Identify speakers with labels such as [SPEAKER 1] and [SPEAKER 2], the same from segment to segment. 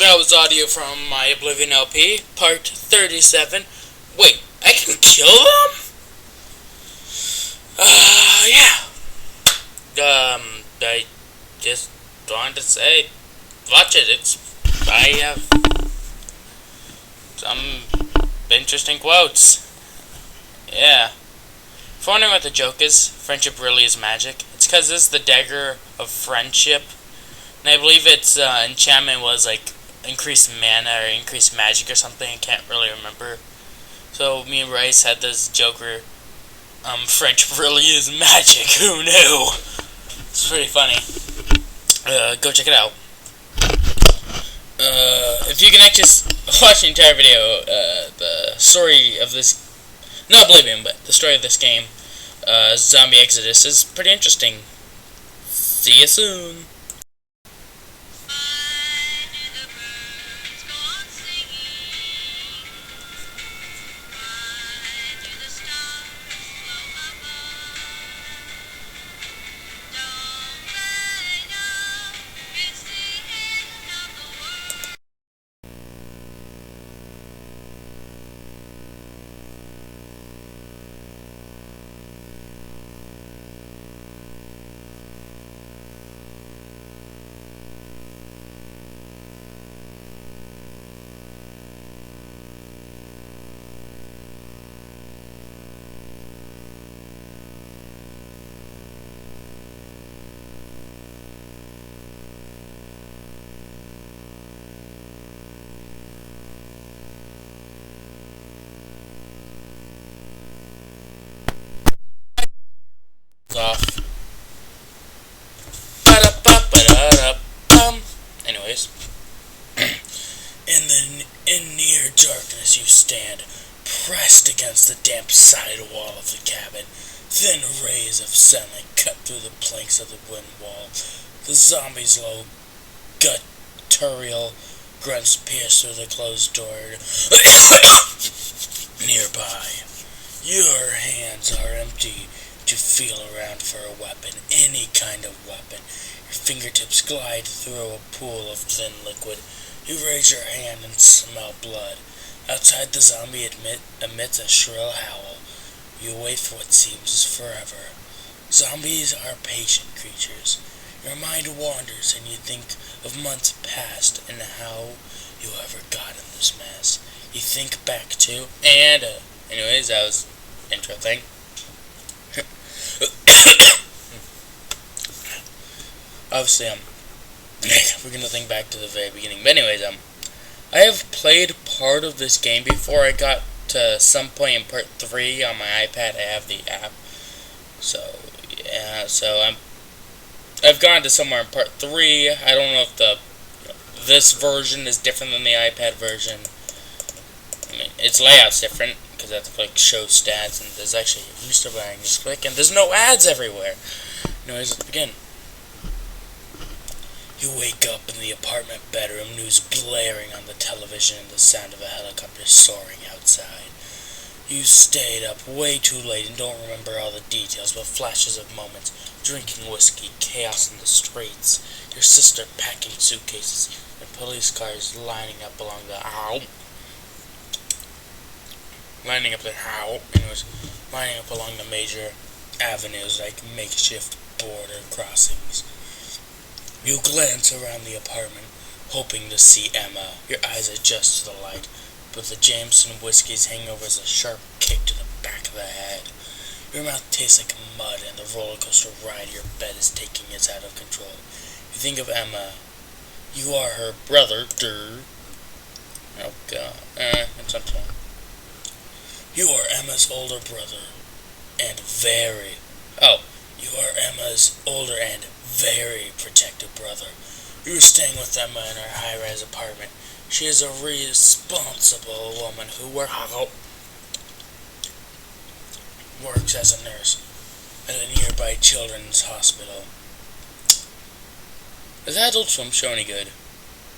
[SPEAKER 1] That was audio from my Oblivion LP, part 37. Wait, I can kill them? Yeah. I just wanted to say, watch it. I have some interesting quotes. Yeah. If you're wondering what the joke is, friendship really is magic. It's because this is the dagger of friendship. And I believe its enchantment was like increased mana or increased magic or something. I can't really remember. So me and Bryce had this joke where friendship really is magic. Who knew? It's pretty funny. Go check it out. If you can actually watch the entire video, the story of this, not Oblivion, but the story of this game, Zombie Exodus, is pretty interesting. See you soon. Off. Anyways, in near darkness you stand, pressed against the damp side wall of the cabin. Thin rays of sunlight cut through the planks of the wind wall. The zombie's low, guttural grunts pierce through the closed door. Nearby, your hands are empty. To feel around for a weapon, any kind of weapon. Your fingertips glide through a pool of thin liquid. You raise your hand and smell blood. Outside, the zombie emits a shrill howl. You wait for what seems forever. Zombies are patient creatures. Your mind wanders and you think of months past and how you ever got in this mess. You think back to, and anyways, that was interesting. Obviously, we're gonna think back to the very beginning. But anyways, I have played part of this game before. I got to some point in part 3 on my iPad. I have the app, so yeah. So I've gone to somewhere in part 3. I don't know if this version is different than the iPad version. I mean, its layout's different because I have to click show stats, and there's actually a booster bar I can just click, and there's no ads everywhere. Anyways, let's begin. You wake up in the apartment bedroom, news blaring on the television and the sound of a helicopter soaring outside. You stayed up way too late and don't remember all the details, but flashes of moments, drinking whiskey, chaos in the streets, your sister packing suitcases, and police cars lining up along the major avenues like makeshift border crossings. You glance around the apartment, hoping to see Emma. Your eyes adjust to the light, but the Jameson whiskey's hangover is a sharp kick to the back of the head. Your mouth tastes like mud, and the roller coaster ride your bed is taking it out of control. You think of Emma. You are her brother. Oh god. It's up to him. You are Emma's older brother, and you are Emma's older and very protective brother. You were staying with Emma in her high-rise apartment. She is a responsible woman who works as a nurse at a nearby children's hospital. Is the Adult Swim show any good?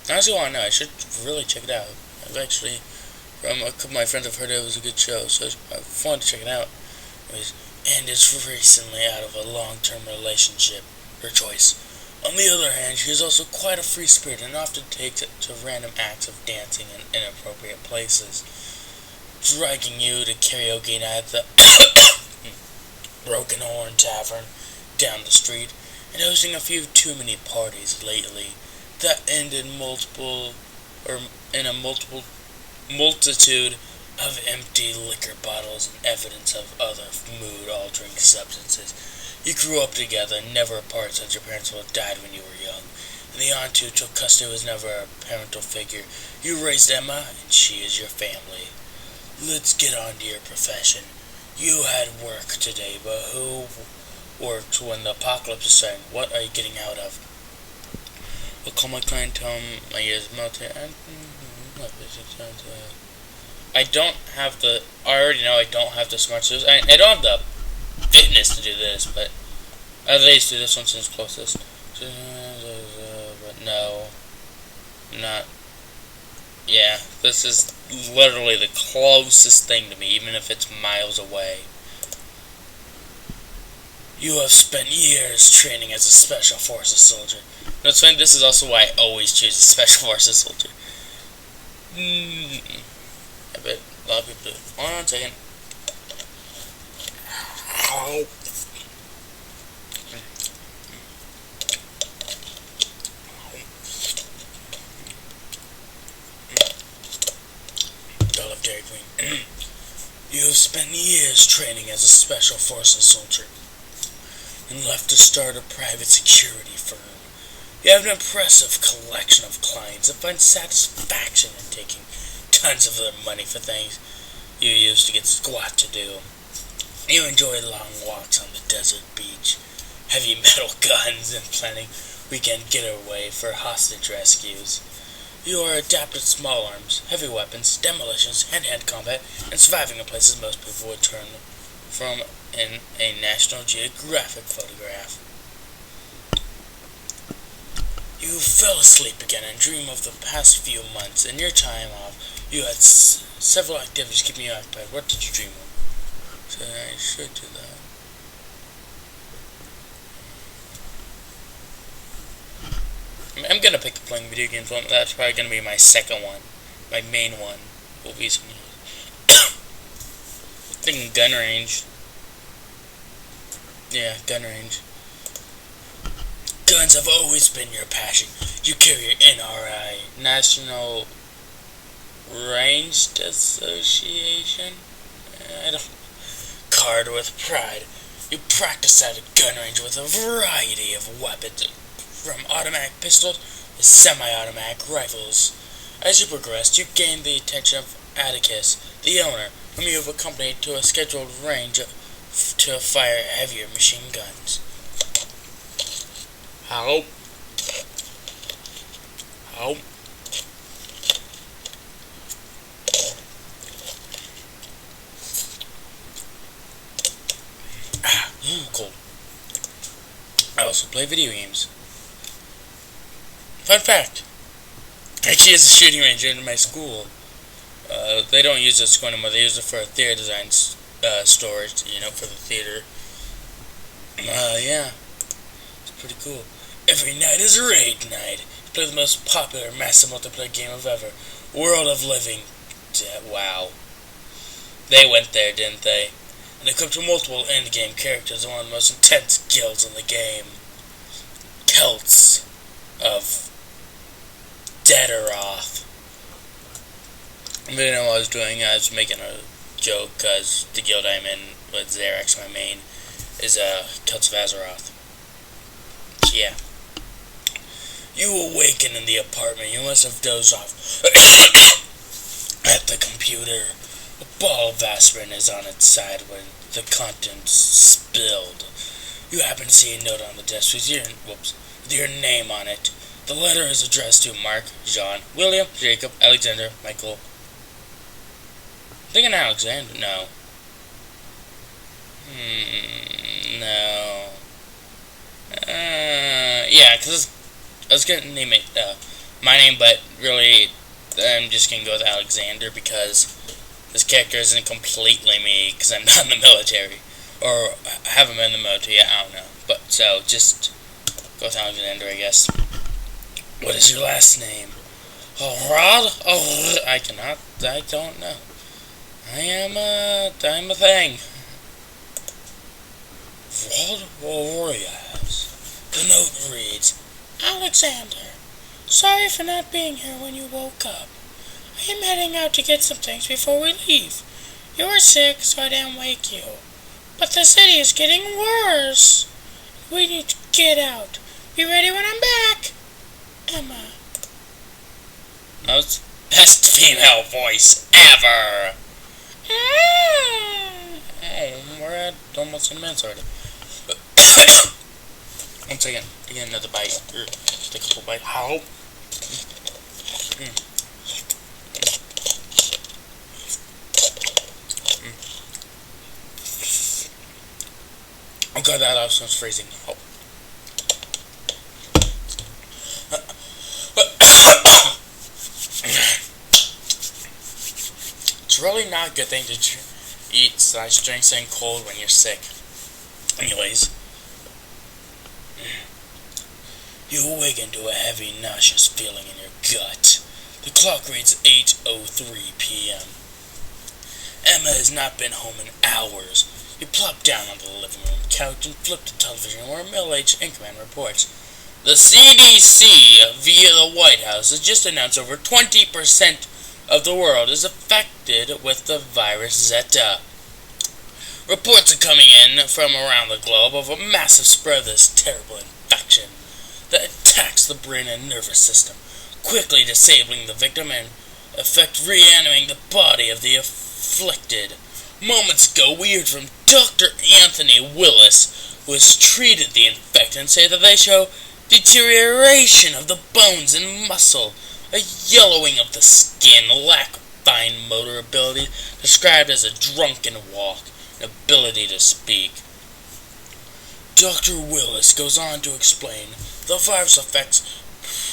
[SPEAKER 1] I honestly want to know. I should really check it out. I've actually, from a couple of my friends, I've heard it was a good show, so I've wanted to check it out. And is recently out of a long-term relationship. Her choice. On the other hand, she is also quite a free spirit and often takes it to random acts of dancing in inappropriate places, dragging you to karaoke night at the Broken Horn Tavern down the street, and hosting a few too many parties lately that end in a multitude of empty liquor bottles and evidence of other mood-altering substances. You grew up together, never apart since your parents both died when you were young, and the aunt who took custody was never a parental figure. You raised Emma, and she is your family. Let's get on to your profession. You had work today, but who worked when the apocalypse is starting? What are you getting out of? I'll call my client, tell him my years military. I don't have the. I already know I don't have the smart suits. I don't have the fitness to do this, but at least do this one since closest. But no, not. Yeah, this is literally the closest thing to me, even if it's miles away. You have spent years training as a Special Forces soldier. That's fine. This is also why I always choose a Special Forces soldier. I bet a lot of people do. Hold on a second. I love Dairy Queen. You have spent years training as a Special Forces soldier and left to start a private security firm. You have an impressive collection of clients and find satisfaction in taking tons of their money for things you used to get squat to do. You enjoy long walks on the desert beach, heavy metal guns, and planning weekend getaway for hostage rescues. You are adept at small arms, heavy weapons, demolitions, hand-to-hand combat, and surviving in places most people would turn from in a National Geographic photograph. You fell asleep again and dream of the past few months. In your time off, you had several activities keeping you occupied. What did you dream of? So I should do that. I'm gonna pick up playing video games one. That's probably gonna be my second one. My main one will be some thinking gun range. Yeah, gun range. Guns have always been your passion. You carry your NRI, National Ranged Association, card with pride. You practice at a gun range with a variety of weapons, from automatic pistols to semi-automatic rifles. As you progressed, you gained the attention of Atticus, the owner, whom you have accompanied to a scheduled range to fire heavier machine guns. Help. Cool. I also play video games. Fun fact. Actually, has a shooting range in my school. They don't use this anymore. They use it for a theater design storage, for the theater. Yeah. It's pretty cool. Every night is raid night. You play the most popular massive multiplayer game of ever. World of Living. Wow. They went there, didn't they? And equipped with multiple endgame characters and one of the most intense guilds in the game. Celts of Deaderoth. I didn't know what I was doing. I was making a joke because the guild I'm in with Xerax, my main, is Celts of Azeroth. Yeah. You awaken in the apartment. You must have dozed off at the computer. A ball of aspirin is on its side when the contents spilled. You happen to see a note on the desk with your name on it. The letter is addressed to Mark, John, William, Jacob, Alexander, Michael. I'm thinking Alexander. No. No. Yeah, because I was going to name it my name, but really I'm just going to go with Alexander because this character isn't completely me because I'm not in the military. Or haven't been in the military yet, I don't know. But, so, just Go with Alexander, I guess. What is your last name? Rod? Oh, I don't know. I'm a thing. Rodrigez. The note reads, Alexander, sorry for not being here when you woke up. I am heading out to get some things before we leave. You were sick, so I didn't wake you. But the city is getting worse. We need to get out. Be ready when I'm back. Emma. Most best female voice ever. We're at almost 10 minutes already. One second. Again, another bite. Just a couple bites. How? Oh god, that also was freezing. Oh. It's really not a good thing to eat / drink something cold when you're sick. Anyways. You awaken to a heavy, nauseous feeling in your gut. The clock reads 8:03 p.m. Emma has not been home in hours. You plop down on the living room couch and flip the television where a middle-aged Inkman reports. The CDC via the White House has just announced over 20% of the world is affected with the virus Zeta. Reports are coming in from around the globe of a massive spread of this terrible infection that attacks the brain and nervous system, quickly disabling the victim and reanimating the body of the afflicted. Moments ago, we heard from Dr. Anthony Willis, who has treated the infected, and say that they show deterioration of the bones and muscle, a yellowing of the skin, lack of fine motor ability, described as a drunken walk, and ability to speak. Dr. Willis goes on to explain the virus affects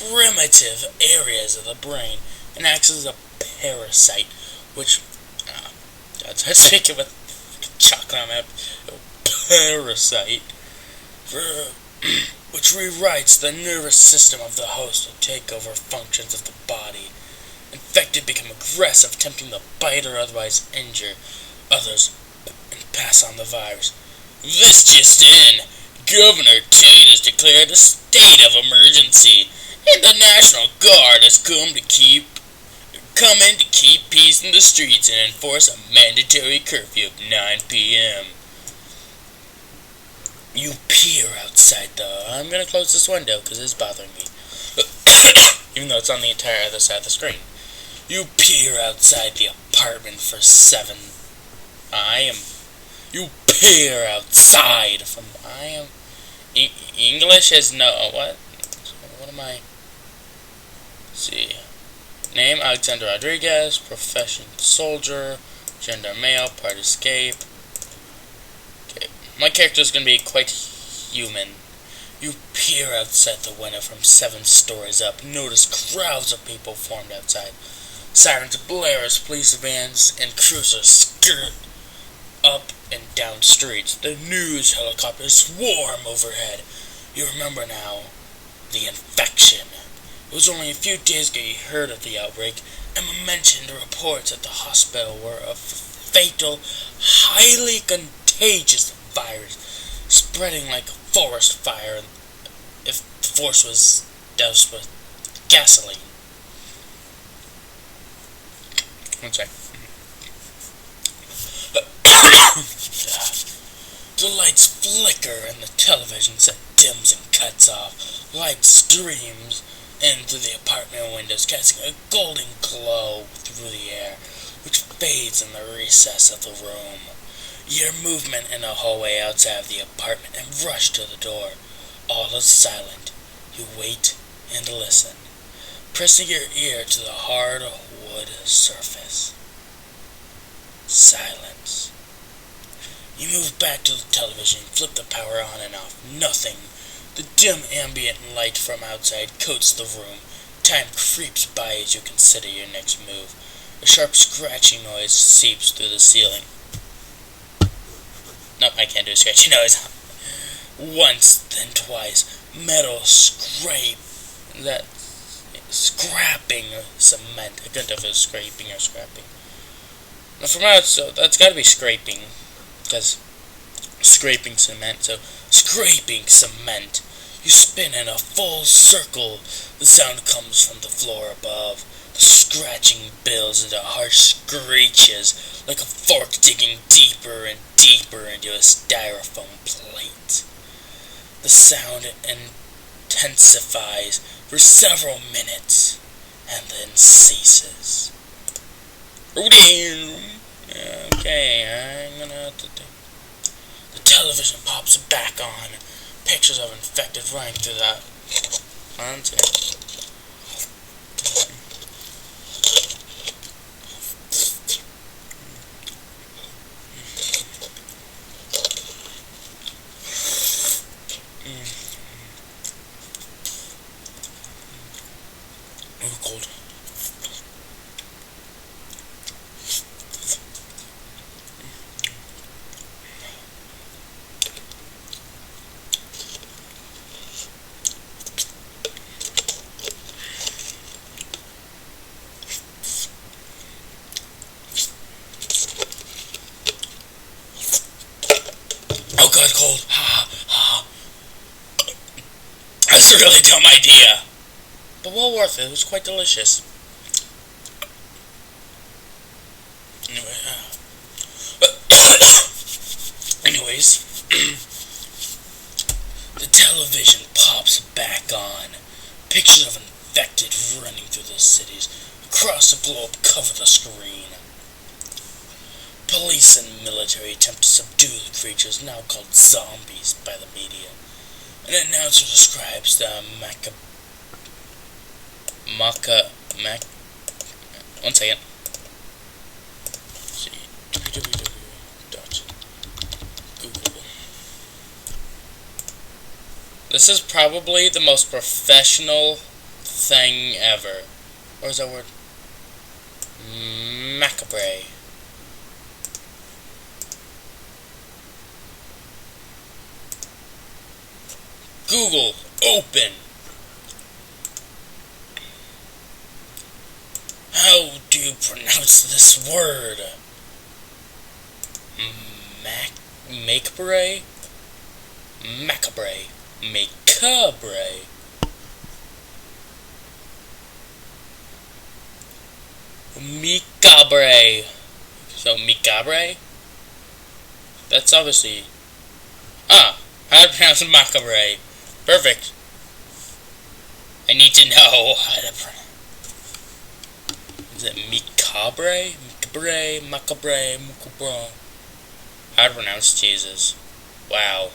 [SPEAKER 1] primitive areas of the brain and acts as a parasite, which I was thinking with chocolate on that parasite, which rewrites the nervous system of the host to take over functions of the body. Infected become aggressive, attempting to bite or otherwise injure others and pass on the virus. This just in. Governor Tate has declared a state of emergency, and the National Guard has come in to keep peace in the streets and enforce a mandatory curfew of 9 p.m. You peer outside though. I'm gonna close this window because it's bothering me. Even though it's on the entire other side of the screen. You peer outside the apartment for 7. You peer outside from. English has no. What? What am I? Let's see. Name Alexander Rodriguez. Profession soldier. Gender male. Part escape. Okay. My character is going to be quite human. You peer outside the window from 7 stories up. Notice crowds of people formed outside. Sirens blare as police vans and cruisers skirt up and down streets. The news helicopters swarm overhead. You remember now the infection. It was only a few days ago you heard of the outbreak. Emma mentioned the reports at the hospital were of fatal, highly contagious virus spreading like a forest fire if the force was doused with gasoline. One sec. The lights flicker and the television set dims and cuts off. Light streams in through the apartment windows, casting a golden glow through the air, which fades in the recess of the room. You hear movement in the hallway outside of the apartment and rush to the door. All is silent. You wait and listen, pressing your ear to the hard wood surface. Silence. You move back to the television, flip the power on and off. Nothing. The dim ambient light from outside coats the room. Time creeps by as you consider your next move. A sharp scratching noise seeps through the ceiling. Nope, I can't do a scratching noise. Once, then twice. metal scrape, that scrapping cement. I couldn't tell if it was scraping or scrapping. Now from out, so that's got to be scraping, because scraping cement. So scraping cement. You spin in a full circle. The sound comes from the floor above. The scratching builds into harsh screeches, like a fork digging deeper and deeper into a styrofoam plate. The sound intensifies for several minutes, and then ceases. Okay, I'm gonna have to think. The television pops back on. Pictures of infected running through that. Oh, cold. Oh god, cold. That's a really dumb idea. But well worth it. It was quite delicious. Anyways, the television pops back on. Pictures of infected running through the cities across the globe cover the screen. Police and military attempt to subdue the creatures now called zombies by the media. An announcer describes the one second. See, www.google. This is probably the most professional thing ever. Or is that word? Macabre. Google, open. How do you pronounce this word? Macabre? Macabre. Macabre. Macabre. So, macabre? That's obviously... how to pronounce macabre. Perfect. I need to know how to pronounce... Is it macabre? Macabre. How to pronounce Jesus. Wow.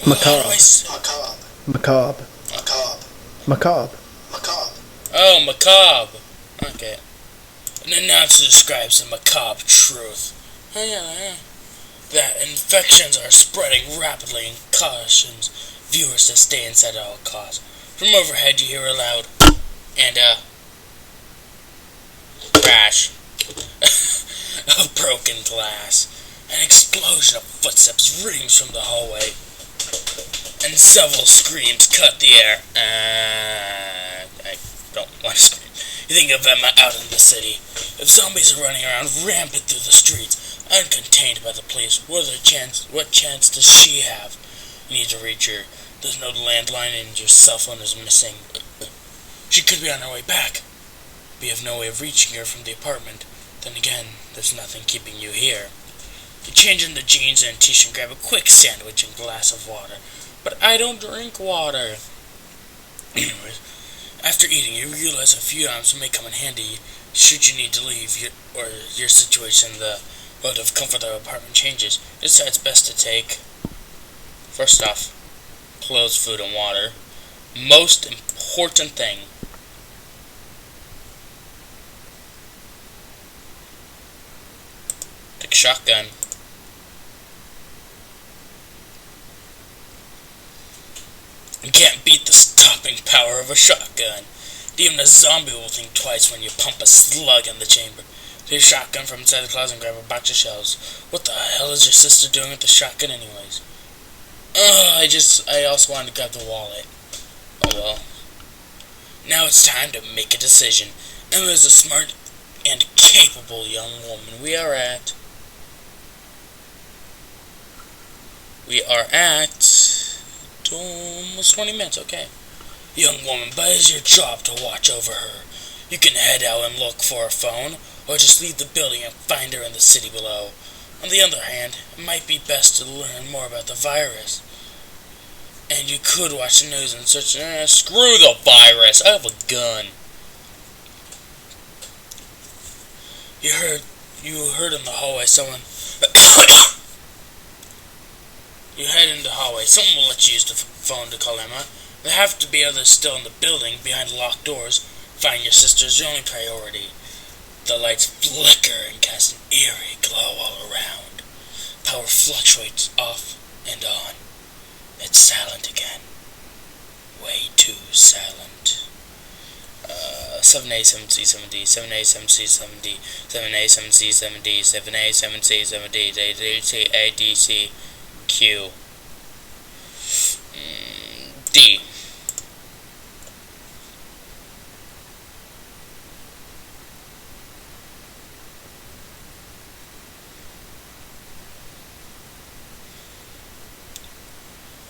[SPEAKER 2] Macabre. Macabre. Macabre.
[SPEAKER 1] Oh, macabre. Okay. An announcer describes the macabre truth. That infections are spreading rapidly and cautions viewers to stay inside at all costs. From overhead you hear a loud and crash of broken glass. An explosion of footsteps rings from the hallway, and several screams cut the air. I don't want to scream. You think of Emma out in the city. If zombies are running around rampant through the streets, uncontained by the police, what chance does she have? You need to reach her. There's no landline and your cell phone is missing. She could be on her way back. We have no way of reaching her from the apartment. Then again, there's nothing keeping you here. You change into jeans and t-shirt and grab a quick sandwich and glass of water. But I don't drink water. Anyways, after eating, you realize a few items may come in handy should you need to leave or your situation, the mode of comfort of the apartment changes. You decide it's best to take, first off, clothes, food, and water. Most important thing, take a shotgun. You can't beat the stopping power of a shotgun. Even a zombie will think twice when you pump a slug in the chamber. Take your shotgun from inside the closet and grab a box of shells. What the hell is your sister doing with the shotgun anyways? I also wanted to grab the wallet. Oh well. Now it's time to make a decision. Emma is a smart and capable young woman. We are at almost 20 minutes, okay. Young woman, but it is your job to watch over her. You can head out and look for her phone, or just leave the building and find her in the city below. On the other hand, it might be best to learn more about the virus. And you could watch the news and search, screw the virus, I have a gun. You heard in the hallway someone... You head into the hallway. Someone will let you use the phone to call Emma. There have to be others still in the building, behind locked doors. Finding your sister is your only priority. The lights flicker and cast an eerie glow all around. Power fluctuates off and on. It's silent again. Way too silent. 7A, 7C, 7D, 7A, 7C, 7D, 7A, 7C, 7D, 7A, 7C, 7D, 7D, A, D, C, Q, D.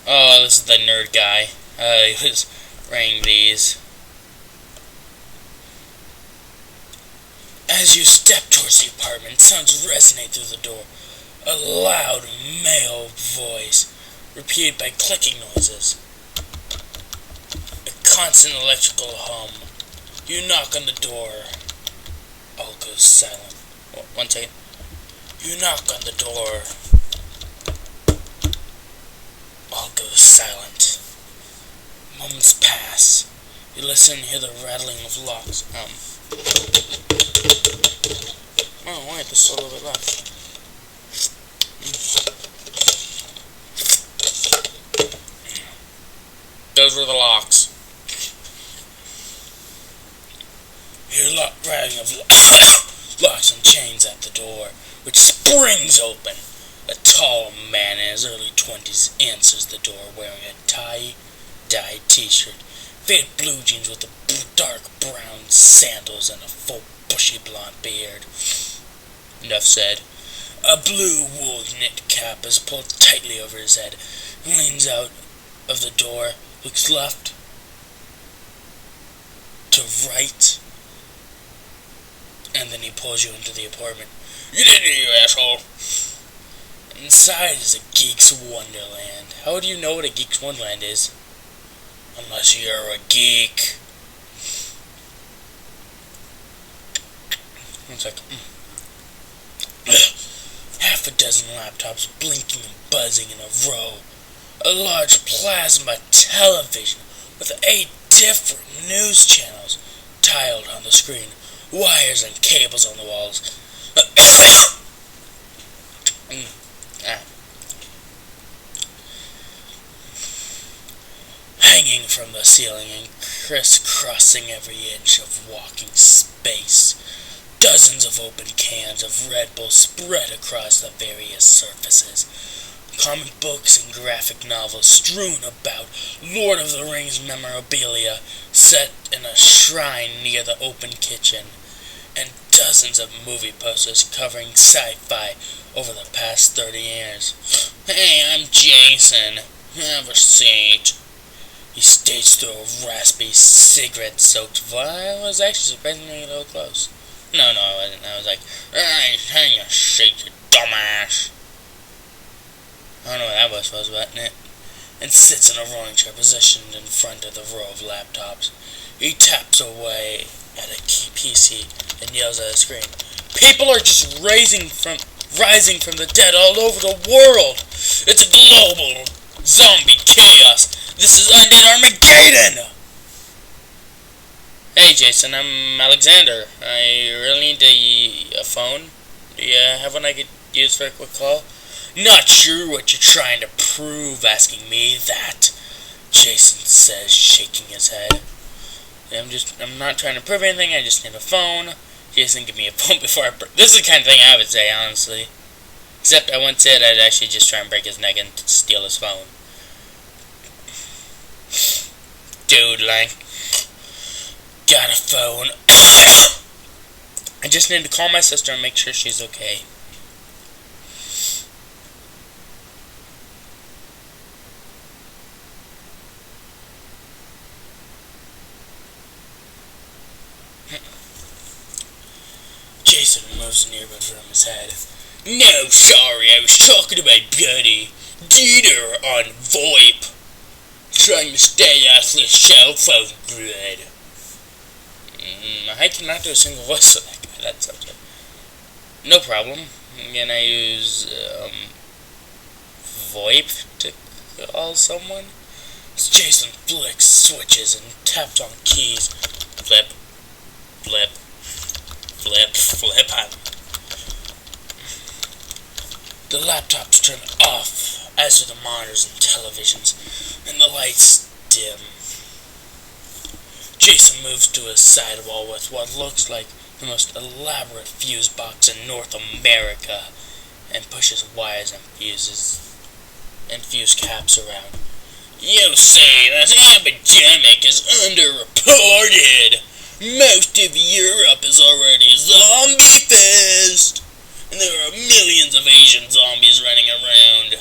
[SPEAKER 1] Oh, this is the nerd guy. He was wearing these. As you step towards the apartment, sounds resonate through the door. A loud male voice, repeated by clicking noises. A constant electrical hum. You knock on the door. All goes silent. One second. You knock on the door. All goes silent. Moments pass. You listen and hear the rattling of locks. Oh wait, there's still a little bit left. Those were the locks. You hear rattling of locks and chains at the door, which springs open. A tall man in his early 20s answers the door wearing a tie-dyed t-shirt, faded blue jeans with dark brown sandals and a full bushy blonde beard. Enough said. A blue wool knit cap is pulled tightly over his head. He leans out of the door, looks left to right, and then he pulls you into the apartment. Get in here, you asshole! Inside is a geek's wonderland. How do you know what a geek's wonderland is? Unless you're a geek. One sec. Half a dozen laptops blinking and buzzing in a row. A large plasma television with 8 different news channels tiled on the screen. Wires and cables on the walls. Hanging from the ceiling and crisscrossing every inch of walking space. Dozens of open cans of Red Bull spread across the various surfaces. Comic books and graphic novels strewn about. Lord of the Rings memorabilia set in a shrine near the open kitchen. And dozens of movie posters covering sci-fi over the past 30 years. Hey, I'm Jason. Have a seat. He staged through a raspy, cigarette-soaked vial. I was actually surprisingly a little close. No, I wasn't. I was like, hey, hang your seat, you dumbass. I don't know what that voice was, wasn't it? And sits in a rolling chair positioned in front of the row of laptops. He taps away at a PC and yells at a screen. People are just rising from the dead all over the world. It's a global zombie chaos. This is undead Armageddon. Hey Jason, I'm Alexander. I really need a phone. Do you have one I could use for a quick call? Not sure what you're trying to prove asking me that. Jason says, shaking his head. I'm not trying to prove anything, I just need a phone. Jason, give me a phone before I this is the kind of thing I would say, honestly. Except I once said I'd actually just try and break his neck and steal his phone. Dude, like, got a phone. I just need to call my sister and make sure she's okay. Jason moves an earbud from his head. No, sorry, I was talking to my buddy, Dieter, on VoIP. Trying to stay off this cell phone grid. I cannot do a single voice for that guy, that sounds good. No problem. Can I use, VoIP to call someone? Jason flicks switches and tapped on keys. Flip, flip, flip, flip. The laptops turn off, as do the monitors and televisions, and the lights dim. Jason moves to a side wall with what looks like the most elaborate fuse box in North America, and pushes wires and fuse caps around. You see, this epidemic is underreported. Most of Europe is already zombie-faced. And there are millions of Asian zombies running around.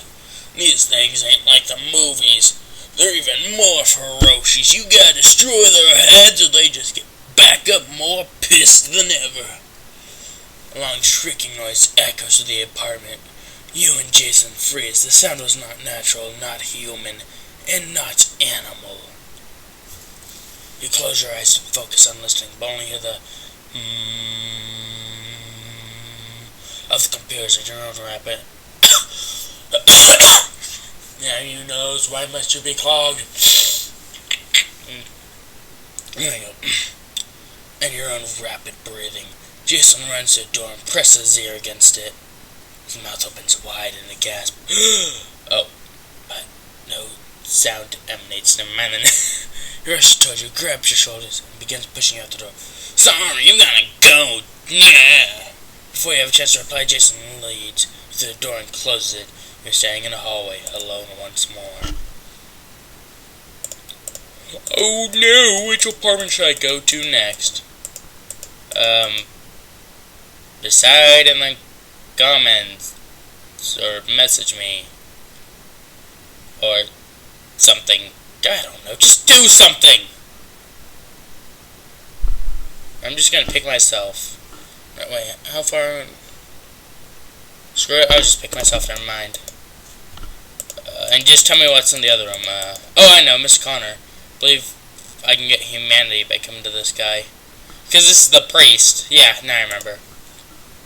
[SPEAKER 1] These things ain't like the movies. They're even more ferocious. You gotta destroy their heads or they just get back up more pissed than ever. A long shrieking noise echoes through the apartment. You and Jason freeze. The sound was not natural, not human, and not animal. You close your eyes to focus on listening, but only hear the of the computers at your own rapid. Now you knows, why must you be clogged? There you go. And your own rapid breathing. Jason runs to the door and presses his ear against it. His mouth opens wide in a gasp. Oh, but no sound emanates. Never mind. He rushes towards you, grabs your shoulders, and begins pushing you out the door. Sorry, you gotta go. Yeah. Before you have a chance to reply, Jason leads through the door and closes it. You're standing in the hallway, alone once more. Oh no, which apartment should I go to next? Decide in the comments, or message me, or something. I don't know, just do something! I'm just gonna pick myself. Wait, how far? Screw it, I'll just pick myself, never mind. And just tell me what's in the other room. Oh, I know, Miss Connor. I believe I can get humanity by coming to this guy. Because this is the priest. Yeah, now I remember.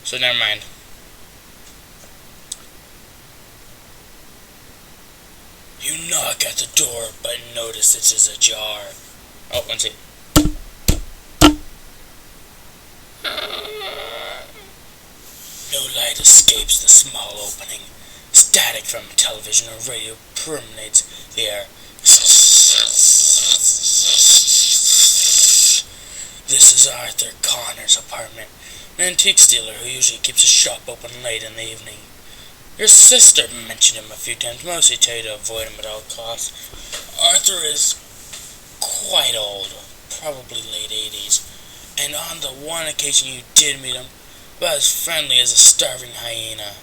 [SPEAKER 1] So never mind. You knock at the door, but notice it is ajar. Oh, one second. No light escapes the small opening. Static from television or radio permeates the air. This is Arthur Connor's apartment, an antique dealer who usually keeps his shop open late in the evening. Your sister mentioned him a few times, mostly tell you to avoid him at all costs. Arthur is quite old, probably late 80s, and on the one occasion you did meet him, about as friendly as a starving hyena.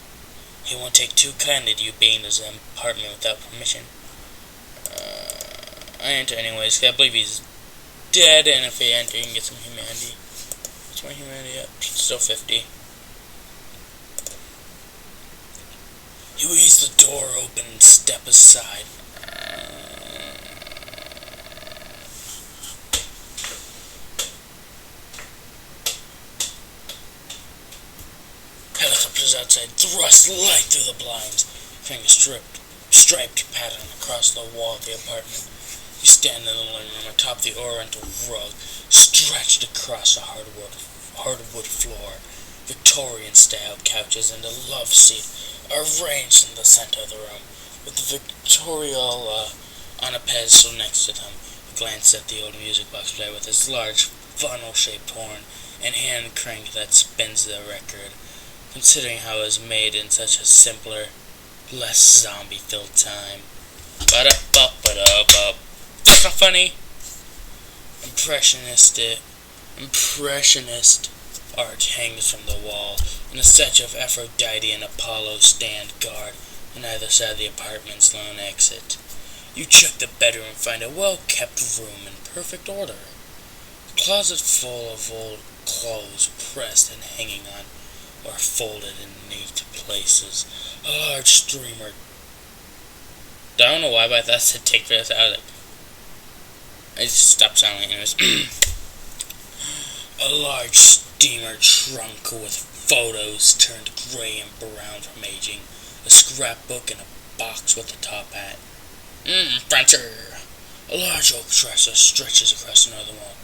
[SPEAKER 1] He won't take too kindly to you being in his apartment without permission. I enter anyways, 'cause I believe he's dead, and if I enter, you can get some humanity. What's my humanity up? Still 50. You ease the door open and step aside. Helicopters outside thrust light through the blinds, finding a striped pattern across the wall of the apartment. You stand in the living room atop the oriental rug, stretched across the hardwood floor. Victorian-style couches and a love seat are arranged in the center of the room, with the Victorian On a pedestal next to them, he glanced at the old music box player with its large funnel-shaped horn and hand crank that spins the record. Considering how it was made in such a simpler, less zombie-filled time. Ba-da-ba-ba-da-ba. That's not funny. Impressionist art hangs from the wall, and a statue of Aphrodite and Apollo stand guard on either side of the apartment's lone exit. You check the bedroom and find a well-kept room in perfect order. A closet full of old clothes pressed and hanging on or folded in neat places. A large streamer. I don't know why, but I thought it said take this out. I just stopped sounding anyways. A large steamer trunk with photos turned gray and brown from aging. A scrapbook and a box with a top hat. Frontier! A large oak dresser stretches across the northern wall.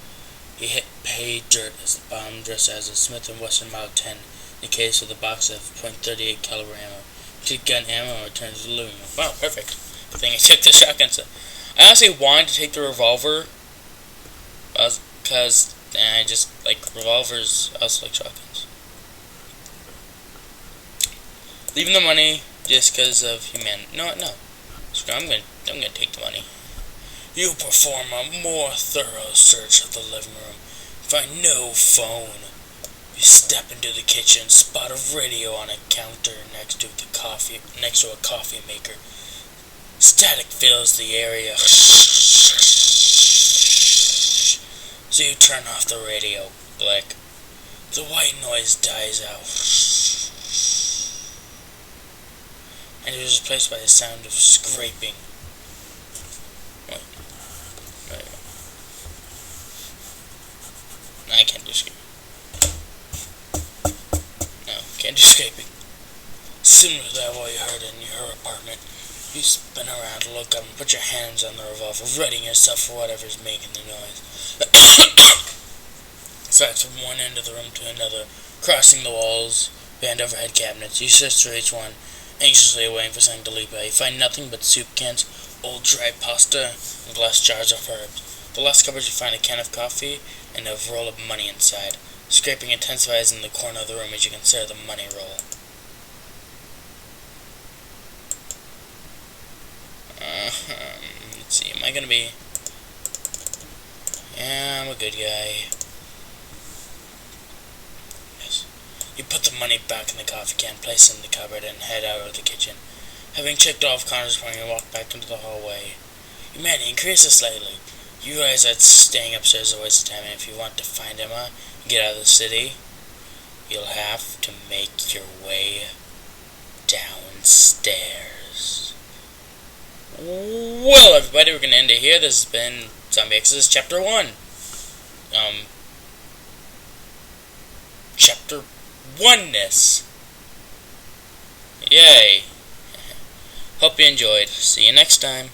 [SPEAKER 1] He hit pay dirt as the bottom dresser has a Smith & Wesson Model 10 in the case with a box of .38 caliber ammo. Took gun ammo and returned to the living room. Wow, perfect. Good thing I took the shotgun. So I honestly wanted to take the revolver, because I just like revolvers. I also like shotguns. Leaving the money just because of humanity. No. So I'm gonna take the money. You perform a more thorough search of the living room. Find no phone. You step into the kitchen, spot a radio on a counter next to a coffee maker. Static fills the area. So you turn off the radio. Blick. The white noise dies out. And it is replaced by the sound of scraping. Wait. I can't do scraping. No, can't do scraping. Similar to that what you heard in your apartment. You spin around, look up, and put your hands on the revolver, readying yourself for whatever's making the noise. Fast from one end of the room to another, crossing the walls, behind overhead cabinets. You search through each one, anxiously waiting for something to leap out. You find nothing but soup cans, old dry pasta, and glass jars of herbs. The last cupboard you find a can of coffee and a roll of money inside. Scraping intensifies in the corner of the room as you consider the money roll. Let's see, am I gonna be... Yeah, I'm a good guy. Yes. You put the money back in the coffee can, place it in the cupboard, and head out of the kitchen. Having checked off Connor's point, you walk back into the hallway. Humanity increases slightly. You realize that staying upstairs is a waste of time, and if you want to find Emma and get out of the city, you'll have to make your way downstairs. Well, everybody, we're going to end it here. This has been Zombie Exodus Chapter 1. Chapter 1-ness. Yay. Hope you enjoyed. See you next time.